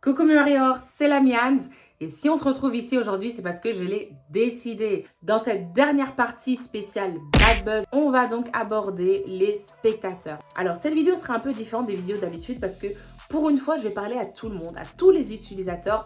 Coucou mes warriors, c'est la Mians. Et si on se retrouve ici aujourd'hui, c'est parce que je l'ai décidé. Dans cette dernière partie spéciale Bad Buzz, on va donc aborder les spectateurs. Alors cette vidéo sera un peu différente des vidéos d'habitude parce que pour une fois, je vais parler à tout le monde, à tous les utilisateurs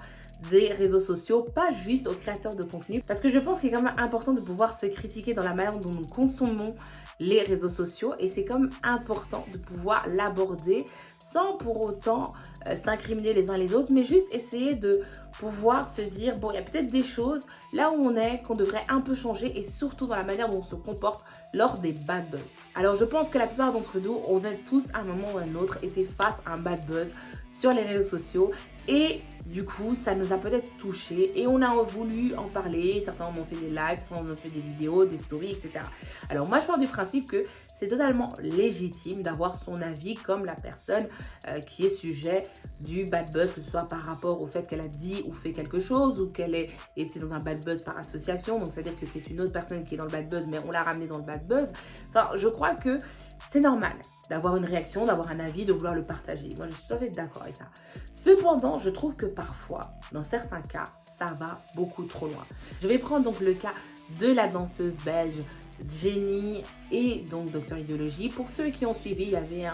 des réseaux sociaux, pas juste aux créateurs de contenu, parce que je pense qu'il est quand même important de pouvoir se critiquer dans la manière dont nous consommons les réseaux sociaux, et c'est quand même important de pouvoir l'aborder sans pour autant s'incriminer les uns les autres, mais juste essayer de pouvoir se dire, bon, il y a peut-être des choses là où on est qu'on devrait un peu changer, et surtout dans la manière dont on se comporte lors des bad buzz. Alors je pense que la plupart d'entre nous, on a tous à un moment ou à un autre été face à un bad buzz sur les réseaux sociaux, et du coup, ça nous a peut-être touché et on a voulu en parler. Certains ont fait des lives, certains ont fait des vidéos, des stories, etc. Alors moi, je pars du principe que c'est totalement légitime d'avoir son avis comme la personne qui est sujet du bad buzz, que ce soit par rapport au fait qu'elle a dit ou fait quelque chose, ou qu'elle ait été dans un bad buzz par association. Donc, c'est-à-dire que c'est une autre personne qui est dans le bad buzz, mais on l'a ramené dans le bad buzz. Enfin, je crois que c'est normal d'avoir une réaction, d'avoir un avis, de vouloir le partager. Moi, je suis tout à fait d'accord avec ça. Cependant, je trouve que parfois, dans certains cas, ça va beaucoup trop loin. Je vais prendre donc le cas de la danseuse belge Jenny et donc Docteur Idéologie. Pour ceux qui ont suivi, il y avait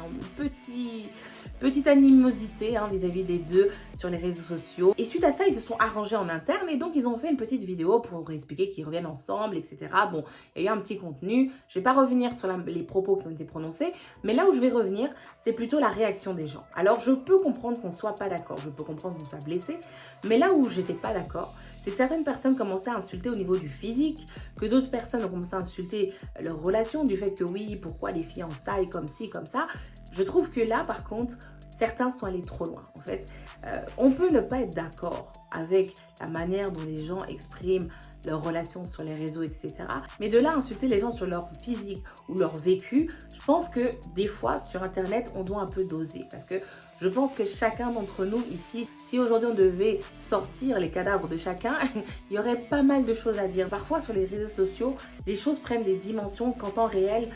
petite animosité vis-à-vis des deux sur les réseaux sociaux. Et suite à ça, ils se sont arrangés en interne et donc ils ont fait une petite vidéo pour expliquer qu'ils reviennent ensemble, etc. Bon, il y a eu un petit contenu. Je ne vais pas revenir sur les propos qui ont été prononcés, mais là où je vais revenir, c'est plutôt la réaction des gens. Alors, je peux comprendre qu'on ne soit pas d'accord, je peux comprendre qu'on soit blessé, mais là où j'étais pas d'accord, c'est que certaines personnes commençaient à insulter au niveau du physique, que d'autres personnes ont commencé à insulter leur relation, du fait que oui, pourquoi les fiançailles comme ci, comme ça. Je trouve que là, par contre, certains sont allés trop loin. En fait, on peut ne pas être d'accord avec la manière dont les gens expriment leurs relations sur les réseaux, etc. Mais de là, insulter les gens sur leur physique ou leur vécu, je pense que des fois, sur Internet, on doit un peu doser. Parce que je pense que chacun d'entre nous ici, si aujourd'hui on devait sortir les cadavres de chacun, il y aurait pas mal de choses à dire. Parfois, sur les réseaux sociaux, les choses prennent des dimensions qu'en temps réel,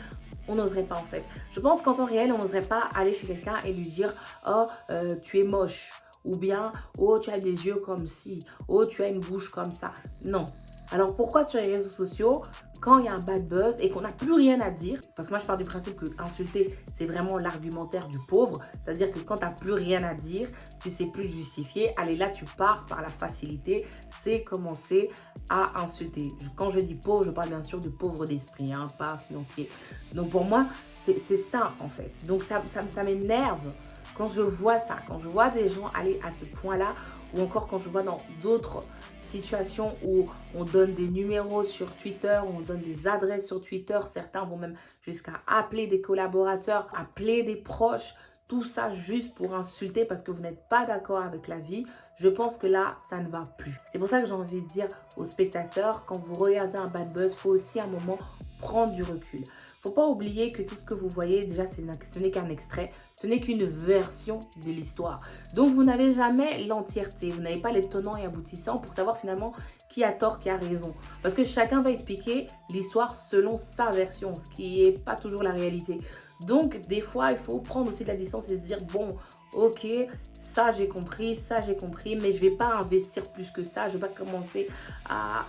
on n'oserait pas en fait. Je pense qu'en temps réel, on n'oserait pas aller chez quelqu'un et lui dire « Oh, tu es moche » ou bien « Oh, tu as des yeux comme ci » »,« Oh, tu as une bouche comme ça ». Non. Alors pourquoi sur les réseaux sociaux, quand il y a un bad buzz et qu'on n'a plus rien à dire, parce que moi je pars du principe que insulter c'est vraiment l'argumentaire du pauvre, c'est-à-dire que quand tu n'as plus rien à dire, tu sais plus justifier, allez là tu pars par la facilité, c'est commencer à insulter. Quand je dis pauvre, je parle bien sûr de pauvre d'esprit, pas financier. Donc pour moi, c'est ça en fait. Donc ça m'énerve quand je vois ça, quand je vois des gens aller à ce point-là, ou encore quand je vois dans d'autres situations où on donne des numéros sur Twitter, où on donne des adresses sur Twitter, certains vont même jusqu'à appeler des collaborateurs, appeler des proches, tout ça juste pour insulter parce que vous n'êtes pas d'accord avec la vie. Je pense que là, ça ne va plus. C'est pour ça que j'ai envie de dire aux spectateurs, quand vous regardez un bad buzz, il faut aussi à un moment prendre du recul. Faut pas oublier que tout ce que vous voyez, déjà, ce n'est qu'un extrait, ce n'est qu'une version de l'histoire. Donc, vous n'avez jamais l'entièreté, vous n'avez pas les tenants et aboutissants pour savoir finalement qui a tort, qui a raison. Parce que chacun va expliquer l'histoire selon sa version, ce qui n'est pas toujours la réalité. Donc, des fois, il faut prendre aussi de la distance et se dire, bon, ok, ça j'ai compris, mais je vais pas investir plus que ça, je vais pas commencer à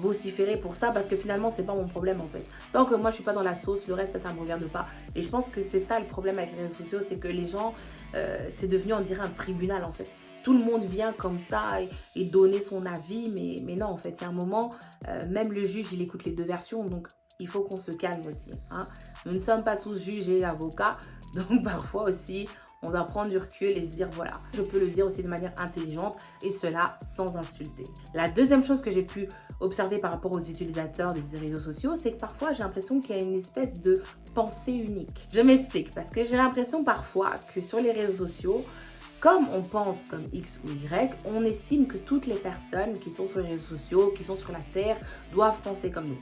vociférer pour ça parce que finalement c'est pas mon problème en fait. Tant que moi je suis pas dans la sauce, le reste ça me regarde pas. Et je pense que c'est ça le problème avec les réseaux sociaux, c'est que les gens, c'est devenu on dirait un tribunal en fait. Tout le monde vient comme ça et donner son avis, mais non en fait, il y a un moment, même le juge il écoute les deux versions, donc il faut qu'on se calme aussi. Nous ne sommes pas tous juges et avocats, donc parfois aussi on doit prendre du recul et se dire voilà, je peux le dire aussi de manière intelligente et cela sans insulter. La deuxième chose que j'ai pu observer par rapport aux utilisateurs des réseaux sociaux, c'est que parfois j'ai l'impression qu'il y a une espèce de pensée unique. Je m'explique parce que j'ai l'impression parfois que sur les réseaux sociaux, comme on pense comme X ou Y, on estime que toutes les personnes qui sont sur les réseaux sociaux, qui sont sur la Terre, doivent penser comme nous.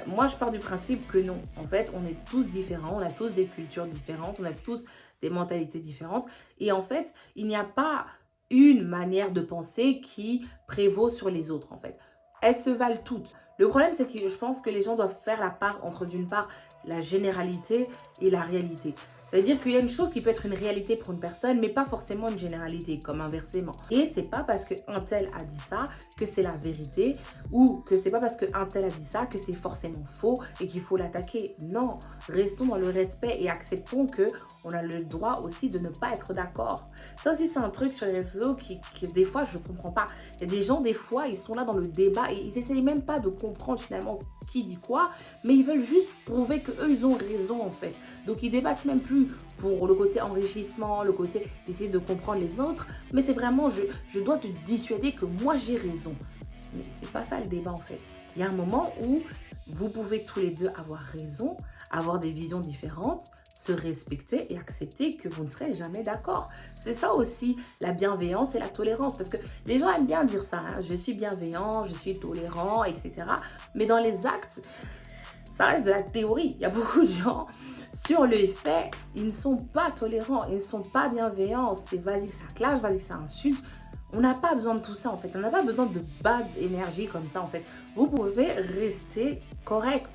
Moi, je pars du principe que non. En fait, on est tous différents, on a tous des cultures différentes, on a tous des mentalités différentes. Et en fait, il n'y a pas une manière de penser qui prévaut sur les autres, en fait. Elles se valent toutes. Le problème, c'est que je pense que les gens doivent faire la part entre, d'une part, la généralité et la réalité. C'est-à-dire qu'il y a une chose qui peut être une réalité pour une personne, mais pas forcément une généralité, comme inversement. Et c'est pas parce qu'un tel a dit ça que c'est la vérité, ou que c'est pas parce qu'un tel a dit ça que c'est forcément faux et qu'il faut l'attaquer. Non, restons dans le respect et acceptons qu'on a le droit aussi de ne pas être d'accord. Ça aussi, c'est un truc sur les réseaux qui des fois, je comprends pas. Il y a des gens, des fois, ils sont là dans le débat et ils essayent même pas de comprendre finalement qui dit quoi, mais ils veulent juste prouver qu'eux, ils ont raison en fait. Donc, ils débattent même plus pour le côté enrichissement, le côté d'essayer de comprendre les autres, mais c'est vraiment, je dois te dissuader que moi, j'ai raison. Mais c'est pas ça le débat en fait. Il y a un moment où vous pouvez tous les deux avoir raison, avoir des visions différentes, se respecter et accepter que vous ne serez jamais d'accord. C'est ça aussi la bienveillance et la tolérance. Parce que les gens aiment bien dire ça, hein, je suis bienveillant, je suis tolérant, etc. Mais dans les actes, ça reste de la théorie. Il y a beaucoup de gens, sur le fait, ils ne sont pas tolérants, ils ne sont pas bienveillants. C'est vas-y que ça clash, vas-y que ça insulte. On n'a pas besoin de tout ça en fait. On n'a pas besoin de bad énergie comme ça en fait. Vous pouvez rester correct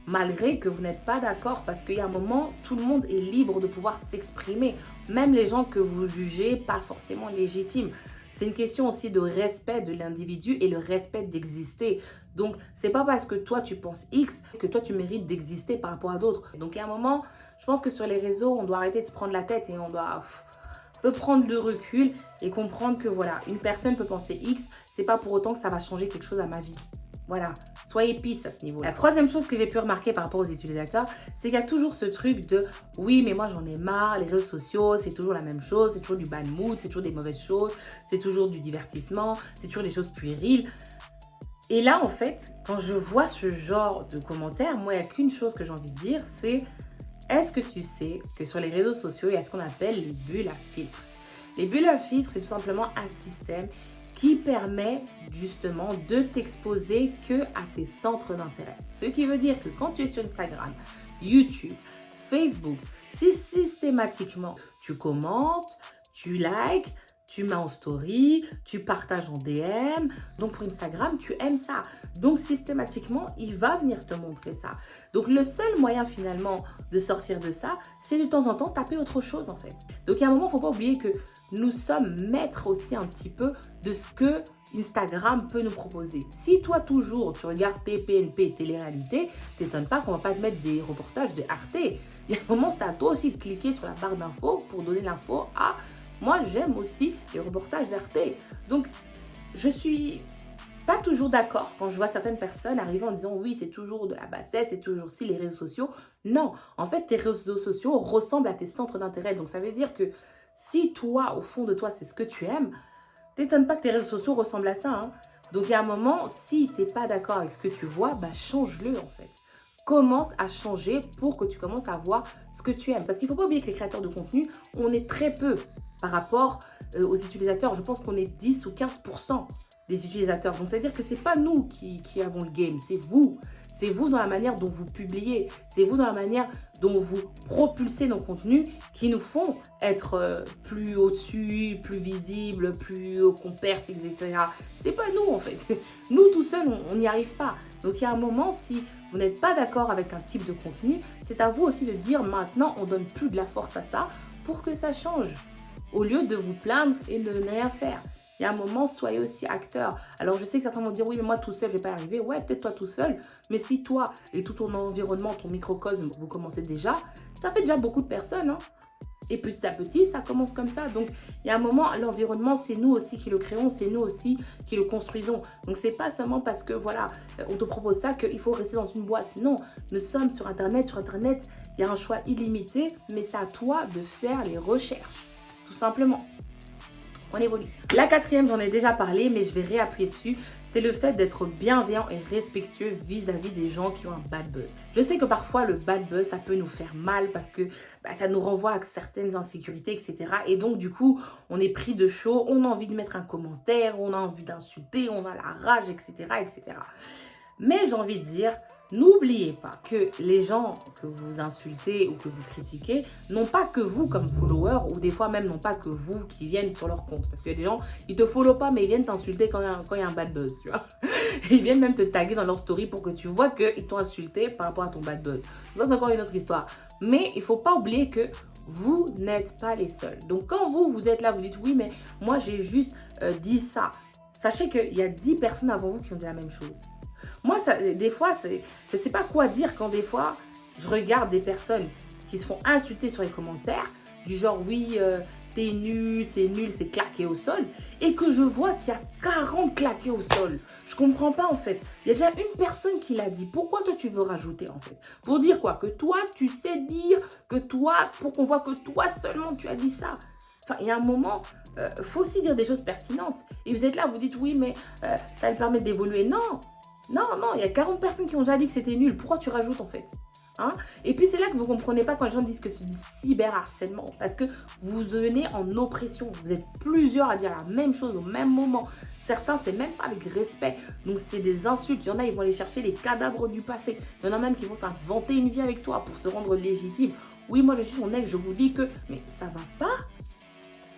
malgré que vous n'êtes pas d'accord parce qu'il y a un moment, tout le monde est libre de pouvoir s'exprimer. Même les gens que vous jugez pas forcément légitimes. C'est une question aussi de respect de l'individu et le respect d'exister. Donc, c'est pas parce que toi, tu penses X que toi, tu mérites d'exister par rapport à d'autres. Donc, il y a un moment, je pense que sur les réseaux, on doit arrêter de se prendre la tête et on peut prendre du recul et comprendre que voilà, une personne peut penser X, c'est pas pour autant que ça va changer quelque chose à ma vie. Voilà, soyez peace à ce niveau. La troisième chose que j'ai pu remarquer par rapport aux utilisateurs, c'est qu'il y a toujours ce truc de « oui, mais moi j'en ai marre, les réseaux sociaux, c'est toujours la même chose, c'est toujours du bad mood, c'est toujours des mauvaises choses, c'est toujours du divertissement, c'est toujours des choses puériles. » Et là, en fait, quand je vois ce genre de commentaires, moi, il n'y a qu'une chose que j'ai envie de dire, c'est « est-ce que tu sais que sur les réseaux sociaux, il y a ce qu'on appelle les bulles à filtre ?» Les bulles à filtre, c'est tout simplement un système qui permet justement de t'exposer que à tes centres d'intérêt. Ce qui veut dire que quand tu es sur Instagram, YouTube, Facebook, si systématiquement tu commentes, tu likes, tu mets en story, tu partages en DM. Donc pour Instagram, tu aimes ça. Donc systématiquement, il va venir te montrer ça. Donc le seul moyen finalement de sortir de ça, c'est de temps en temps taper autre chose en fait. Donc il y a un moment, il ne faut pas oublier que nous sommes maîtres aussi un petit peu de ce que Instagram peut nous proposer. Si toi toujours tu regardes TPNP, télé-réalité, t'étonnes pas qu'on va pas te mettre des reportages de Arte. Il y a un moment, c'est à toi aussi de cliquer sur la barre d'infos pour donner l'info à moi j'aime aussi les reportages d'Arte. Donc je suis pas toujours d'accord quand je vois certaines personnes arriver en disant oui c'est toujours de la bassesse, c'est toujours si les réseaux sociaux. Non, en fait tes réseaux sociaux ressemblent à tes centres d'intérêt. Donc ça veut dire que si toi, au fond de toi, c'est ce que tu aimes, t'étonnes pas que tes réseaux sociaux ressemblent à ça. Hein. Donc, il y a un moment, si t'es pas d'accord avec ce que tu vois, bah change-le en fait. Commence à changer pour que tu commences à voir ce que tu aimes. Parce qu'il ne faut pas oublier que les créateurs de contenu, on est très peu par rapport aux utilisateurs. Je pense qu'on est 10 ou 15% des utilisateurs. Donc, c'est-à-dire que ce n'est pas nous qui avons le game, c'est vous. C'est vous dans la manière dont vous publiez. C'est vous dans la manière dont vous propulsez nos contenus qui nous font être plus au-dessus, plus visibles, plus qu'on perce, etc. C'est pas nous en fait. Nous tout seuls, on n'y arrive pas. Donc il y a un moment, si vous n'êtes pas d'accord avec un type de contenu, c'est à vous aussi de dire maintenant on donne plus de la force à ça pour que ça change. Au lieu de vous plaindre et de ne rien faire. Il y a un moment, soyez aussi acteur. Alors, je sais que certains vont dire, oui, mais moi, tout seul, je ne vais pas y arriver. Ouais, peut-être toi tout seul. Mais si toi et tout ton environnement, ton microcosme, vous commencez déjà, ça fait déjà beaucoup de personnes. Hein. Et petit à petit, ça commence comme ça. Donc, il y a un moment, l'environnement, c'est nous aussi qui le créons. C'est nous aussi qui le construisons. Donc, ce n'est pas seulement parce que, voilà, on te propose ça qu'il faut rester dans une boîte. Non, nous sommes sur Internet. Sur Internet, il y a un choix illimité. Mais c'est à toi de faire les recherches. Tout simplement. On évolue. La quatrième, j'en ai déjà parlé, mais je vais réappuyer dessus. C'est le fait d'être bienveillant et respectueux vis-à-vis des gens qui ont un bad buzz. Je sais que parfois, le bad buzz, ça peut nous faire mal parce que ça nous renvoie à certaines insécurités, etc. Et donc, du coup, on est pris de chaud, on a envie de mettre un commentaire, on a envie d'insulter, on a la rage, etc., etc. Mais j'ai envie de dire... N'oubliez pas que les gens que vous insultez ou que vous critiquez n'ont pas que vous comme follower ou des fois même n'ont pas que vous qui viennent sur leur compte. Parce qu'il y a des gens, ils te follow pas mais ils viennent t'insulter quand il y a un bad buzz, tu vois. Ils viennent même te taguer dans leur story pour que tu vois qu'ils t'ont insulté par rapport à ton bad buzz. Ça, c'est encore une autre histoire. Mais il ne faut pas oublier que vous n'êtes pas les seuls. Donc quand vous êtes là, vous dites oui, mais moi j'ai juste dit ça. Sachez qu'il y a 10 personnes avant vous qui ont dit la même chose. Moi, des fois, je ne sais pas quoi dire quand des fois, je regarde des personnes qui se font insulter sur les commentaires, du genre oui, t'es nul, c'est claqué au sol, et que je vois qu'il y a 40 claqués au sol. Je comprends pas en fait. Il y a déjà une personne qui l'a dit. Pourquoi toi tu veux rajouter en fait? Pour dire quoi? Que toi tu sais dire, pour qu'on voit que toi seulement tu as dit ça. Enfin, il y a un moment, faut aussi dire des choses pertinentes. Et vous êtes là, vous dites oui, mais ça me permet d'évoluer. Non, il y a 40 personnes qui ont déjà dit que c'était nul. Pourquoi tu rajoutes en fait? Hein? Et puis c'est là que vous ne comprenez pas quand les gens disent que c'est du cyberharcèlement. Parce que vous venez en oppression. Vous êtes plusieurs à dire la même chose au même moment. Certains, c'est même pas avec respect. Donc c'est des insultes. Il y en a, ils vont aller chercher les cadavres du passé. Il y en a même qui vont s'inventer une vie avec toi pour se rendre légitime. Oui, moi je suis son ex, je vous dis que... Mais ça va pas.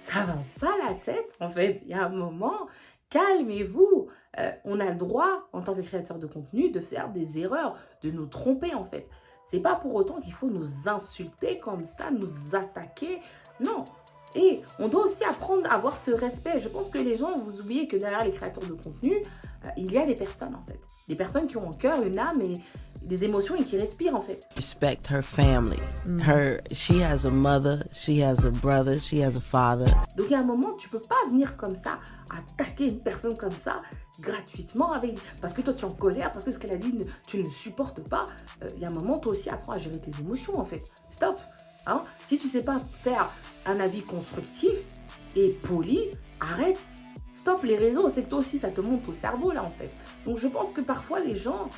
Ça va pas la tête. En fait, il y a un moment... Calmez-vous, on a le droit, en tant que créateur de contenu, de faire des erreurs, de nous tromper en fait. C'est pas pour autant qu'il faut nous insulter comme ça, nous attaquer. Non. Et on doit aussi apprendre à avoir ce respect. Je pense que les gens, vous oubliez que derrière les créateurs de contenu, il y a des personnes en fait. Des personnes qui ont un cœur, une âme et des émotions et qui respirent en fait. Respect her family. She has a mother, she has a brother, she has a father. Donc il y a un moment, tu peux pas venir comme ça, attaquer une personne comme ça, gratuitement, parce que toi tu es en colère, parce que ce qu'elle a dit, tu ne supportes pas. Il y a un moment, toi aussi, apprends à gérer tes émotions en fait. Stop. Hein? Si tu sais pas faire un avis constructif et poli, arrête. Stop les réseaux, c'est que toi aussi ça te monte au cerveau là en fait. Donc je pense que parfois les gens,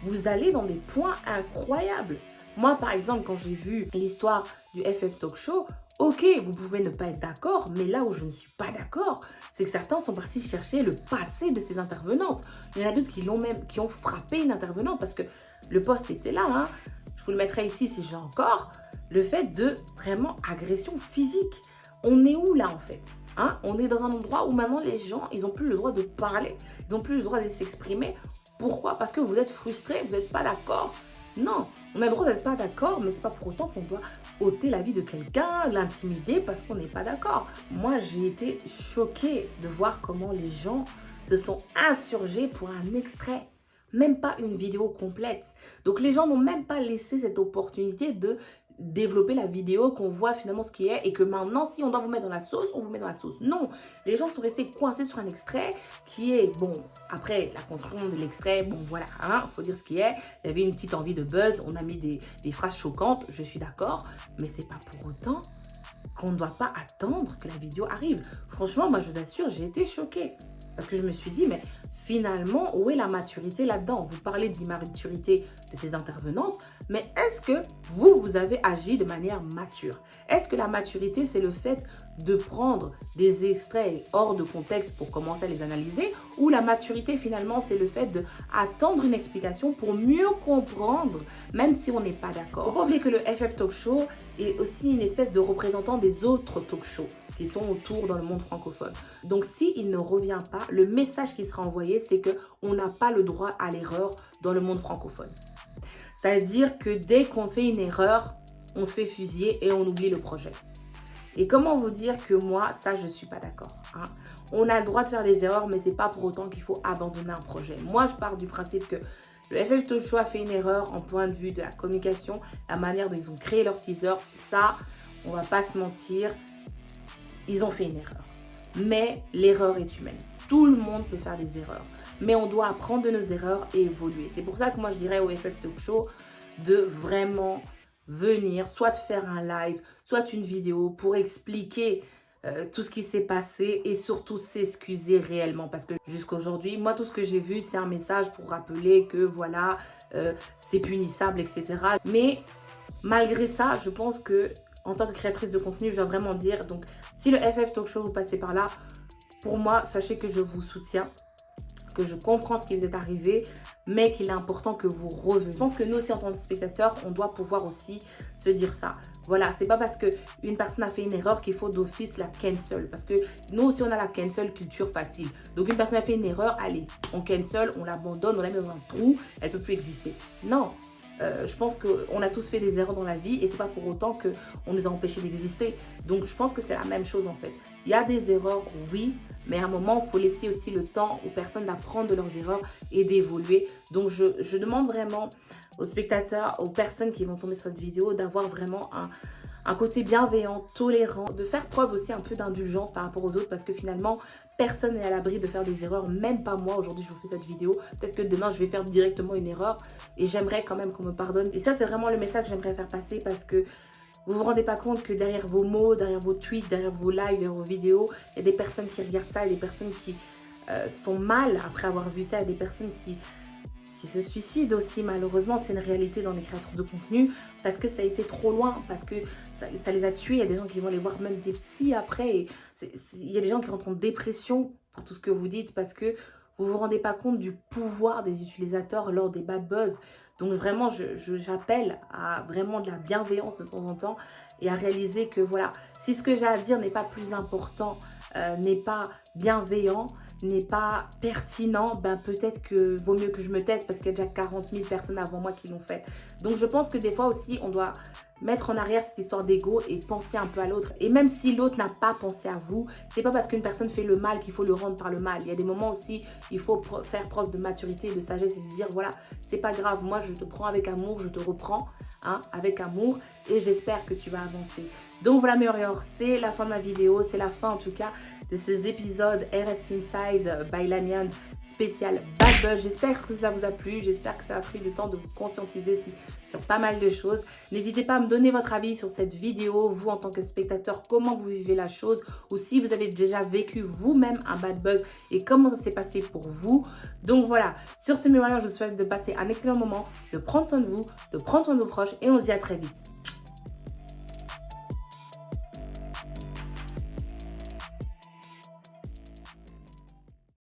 vous allez dans des points incroyables. Moi par exemple quand j'ai vu l'histoire du FF Talk Show, ok, vous pouvez ne pas être d'accord, mais là où je ne suis pas d'accord, c'est que certains sont partis chercher le passé de ces intervenantes. Il y en a d'autres qui ont frappé une intervenante parce que le post était là, hein. Je vous le mettrai ici si j'ai encore. Le fait de vraiment agression physique. On est où là en fait? Hein? On est dans un endroit où maintenant les gens, ils n'ont plus le droit de parler, ils n'ont plus le droit de s'exprimer. Pourquoi? Parce que vous êtes frustrés, vous n'êtes pas d'accord. Non, on a le droit d'être pas d'accord, mais c'est pas pour autant qu'on doit ôter la vie de quelqu'un, l'intimider parce qu'on n'est pas d'accord. Moi, j'ai été choquée de voir comment les gens se sont insurgés pour un extrait. Même pas une vidéo complète. Donc les gens n'ont même pas laissé cette opportunité de développer la vidéo, qu'on voit finalement ce qui est et que maintenant si on doit vous mettre dans la sauce, on vous met dans la sauce. Non, les gens sont restés coincés sur un extrait qui est, bon, après la construction de l'extrait, bon voilà, hein, faut dire ce qui est. Il y avait une petite envie de buzz, on a mis des phrases choquantes, je suis d'accord, mais c'est pas pour autant qu'on ne doit pas attendre que la vidéo arrive. Franchement, moi je vous assure, j'ai été choquée. Parce que je me suis dit, mais finalement, où est la maturité là-dedans? Vous parlez d'immaturité de ces intervenantes, mais est-ce que vous avez agi de manière mature? Est-ce que la maturité, c'est le fait de prendre des extraits hors de contexte pour commencer à les analyser? Ou la maturité, finalement, c'est le fait d'attendre une explication pour mieux comprendre, même si on n'est pas d'accord? Il ne faut pas oublier que le FF Talk Show est aussi une espèce de représentant des autres talk shows qui sont autour dans le monde francophone. Donc, s'il ne revient pas, le message qui sera envoyé, c'est qu'on n'a pas le droit à l'erreur dans le monde francophone. C'est-à-dire que dès qu'on fait une erreur, on se fait fusiller et on oublie le projet. Et comment vous dire que moi, ça, je ne suis pas d'accord. Hein? On a le droit de faire des erreurs, mais ce n'est pas pour autant qu'il faut abandonner un projet. Moi, je pars du principe que le FF Talk Show a fait une erreur en point de vue de la communication, la manière dont ils ont créé leur teaser. Ça, on ne va pas se mentir. Ils ont fait une erreur. Mais l'erreur est humaine. Tout le monde peut faire des erreurs. Mais on doit apprendre de nos erreurs et évoluer. C'est pour ça que moi, je dirais au FF Talk Show de vraiment venir, soit de faire un live, soit une vidéo pour expliquer tout ce qui s'est passé et surtout s'excuser réellement. Parce que jusqu'à aujourd'hui, moi, tout ce que j'ai vu, c'est un message pour rappeler que voilà, c'est punissable, etc. Mais malgré ça, je pense que en tant que créatrice de contenu, je dois vraiment dire, donc si le FF Talk Show vous passez par là, pour moi, sachez que je vous soutiens, que je comprends ce qui vous est arrivé, mais qu'il est important que vous reveniez. Je pense que nous aussi, en tant que spectateurs, on doit pouvoir aussi se dire ça. Voilà, c'est pas parce qu'une personne a fait une erreur qu'il faut d'office la cancel. Parce que nous aussi, on a la cancel culture facile. Donc, une personne a fait une erreur, allez, on cancel, on l'abandonne, on la met dans un trou, elle peut plus exister. Non. Je pense qu'on a tous fait des erreurs dans la vie et c'est pas pour autant qu'on nous a empêchés d'exister. Donc je pense que c'est la même chose en fait. Il y a des erreurs, oui, mais à un moment, il faut laisser aussi le temps aux personnes d'apprendre de leurs erreurs et d'évoluer. Donc je demande vraiment aux spectateurs, aux personnes qui vont tomber sur cette vidéo, d'avoir vraiment un côté bienveillant, tolérant, de faire preuve aussi un peu d'indulgence par rapport aux autres parce que finalement, personne n'est à l'abri de faire des erreurs, même pas moi. Aujourd'hui, je vous fais cette vidéo. Peut-être que demain, je vais faire directement une erreur et j'aimerais quand même qu'on me pardonne. Et ça, c'est vraiment le message que j'aimerais faire passer parce que vous vous rendez pas compte que derrière vos mots, derrière vos tweets, derrière vos lives, derrière vos vidéos, il y a des personnes qui regardent ça, il y a des personnes qui sont mal après avoir vu ça, il y a des personnes qui se suicident aussi. Malheureusement, c'est une réalité dans les créateurs de contenu parce que ça a été trop loin, parce que ça les a tués. Il y a des gens qui vont les voir même des psys après. Et il y a des gens qui rentrent en dépression pour tout ce que vous dites parce que vous vous rendez pas compte du pouvoir des utilisateurs lors des bad buzz. Donc vraiment, j'appelle à vraiment de la bienveillance de temps en temps et à réaliser que voilà, si ce que j'ai à dire n'est pas plus important, n'est pas bienveillant, n'est pas pertinent, ben peut-être que vaut mieux que je me taise parce qu'il y a déjà 40 000 personnes avant moi qui l'ont fait. Donc je pense que des fois aussi, on doit mettre en arrière cette histoire d'ego et penser un peu à l'autre. Et même si l'autre n'a pas pensé à vous, c'est pas parce qu'une personne fait le mal qu'il faut le rendre par le mal. Il y a des moments aussi, il faut faire preuve de maturité, de sagesse et de dire voilà, c'est pas grave, moi je te prends avec amour, je te reprends avec amour et j'espère que tu vas avancer. Donc voilà mes warriors, c'est la fin de ma vidéo, c'est la fin en tout cas de ces épisodes RS Inside by Lamians spécial Bad Buzz. J'espère que ça vous a plu, j'espère que ça a pris le temps de vous conscientiser sur pas mal de choses. N'hésitez pas à me donner votre avis sur cette vidéo, vous en tant que spectateur, comment vous vivez la chose ou si vous avez déjà vécu vous-même un Bad Buzz et comment ça s'est passé pour vous. Donc voilà, sur ce mes warriors, je vous souhaite de passer un excellent moment, de prendre soin de vous, de prendre soin de vos proches et on se dit à très vite.